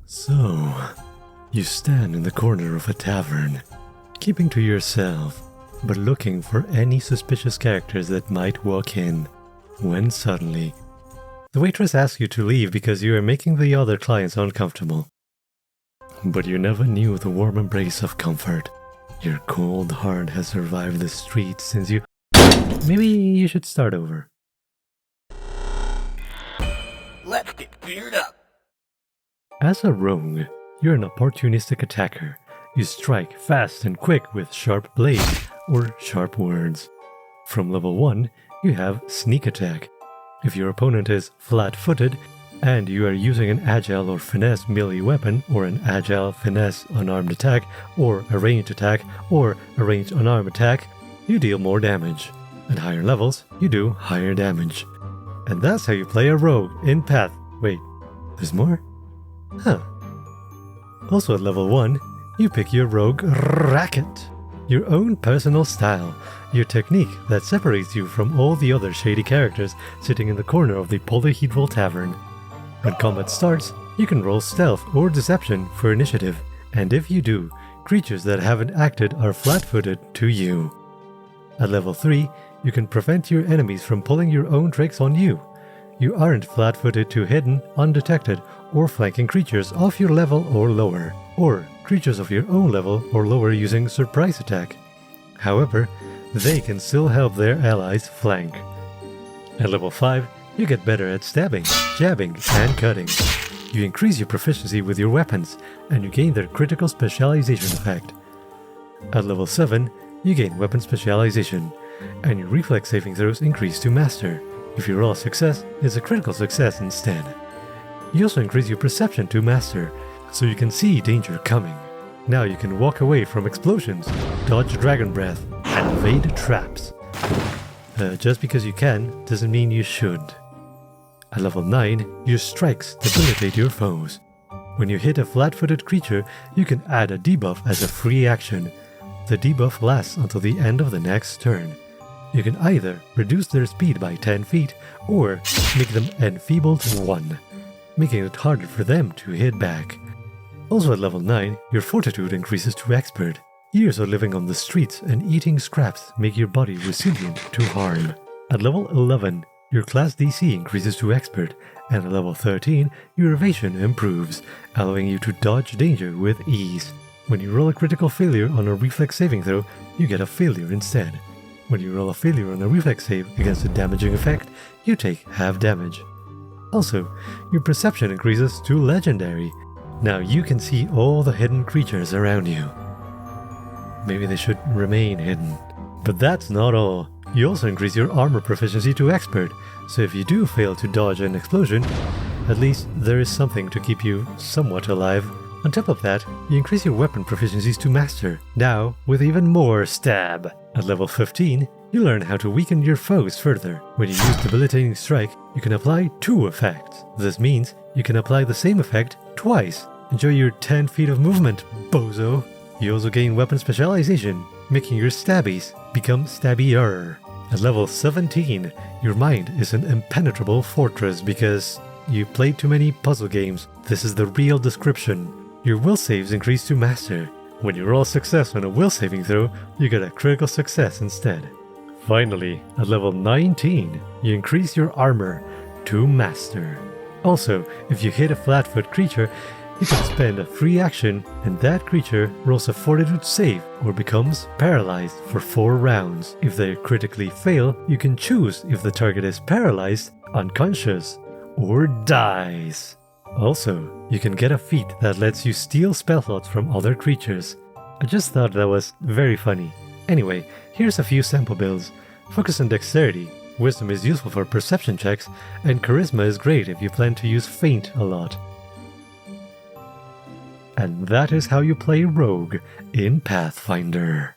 So, you stand in the corner of a tavern, keeping to yourself, but looking for any suspicious characters that might walk in, when suddenly, the waitress asks you to leave because you are making the other clients uncomfortable. But you never knew the warm embrace of comfort. Your cold heart has survived the streets since you... Maybe you should start over. Let's get geared up. As a rogue, you're an opportunistic attacker. You strike fast and quick with sharp blades or sharp words. From level 1, you have Sneak Attack. If your opponent is flat-footed, and you are using an agile or finesse melee weapon, or an agile finesse unarmed attack, or a ranged attack, or a ranged unarmed attack, you deal more damage. At higher levels, you do higher damage. And that's how you play a rogue in Path. Wait, there's more? Huh. Also at level 1, you pick your rogue racket. Your own personal style. Your technique that separates you from all the other shady characters sitting in the corner of the polyhedral tavern. When combat starts, you can roll stealth or deception for initiative, and if you do, creatures that haven't acted are flat-footed to you. At level 3, you can prevent your enemies from pulling your own tricks on you. You aren't flat-footed to hidden, undetected, or flanking creatures of your level or lower, or creatures of your own level or lower using surprise attack. However, they can still help their allies flank. At level 5, you get better at stabbing, jabbing, and cutting. You increase your proficiency with your weapons, and you gain their critical specialization effect. At level 7, you gain weapon specialization, and your reflex saving throws increase to master. If you roll a success, it's a critical success instead. You also increase your perception to master, so you can see danger coming. Now you can walk away from explosions, dodge dragon breath, and evade traps. Just because you can, doesn't mean you should. At level 9, your strikes debilitate your foes. When you hit a flat-footed creature, you can add a debuff as a free action. The debuff lasts until the end of the next turn. You can either reduce their speed by 10 feet, or make them enfeebled 1, making it harder for them to hit back. Also at level 9, your fortitude increases to expert. Years of living on the streets and eating scraps make your body resilient to harm. At level 11, your class DC increases to expert, and at level 13, your evasion improves, allowing you to dodge danger with ease. When you roll a critical failure on a reflex saving throw, you get a failure instead. When you roll a failure on a reflex save against a damaging effect, you take half damage. Also, your perception increases to legendary. Now you can see all the hidden creatures around you. Maybe they should remain hidden. But that's not all. You also increase your armor proficiency to expert, so if you do fail to dodge an explosion, at least there is something to keep you somewhat alive. On top of that, you increase your weapon proficiencies to master, now with even more stab. At level 15, you learn how to weaken your foes further. When you use Debilitating Strike, you can apply 2 effects. This means you can apply the same effect twice. Enjoy your 10 feet of movement, bozo! You also gain weapon specialization, making your stabbies become stabbier. At level 17, your mind is an impenetrable fortress because you played too many puzzle games. This is the real description. Your will saves increase to master. When you roll success on a will saving throw, you get a critical success instead. Finally, at level 19, you increase your armor to master. Also, if you hit a flat-foot creature, you can spend a free action and that creature rolls a fortitude save or becomes paralyzed for 4 rounds. If they critically fail, you can choose if the target is paralyzed, unconscious, or dies. Also, you can get a feat that lets you steal spell slots from other creatures. I just thought that was very funny. Anyway, here's a few sample builds. Focus on dexterity, wisdom is useful for perception checks, and charisma is great if you plan to use feint a lot. And that is how you play rogue in Pathfinder.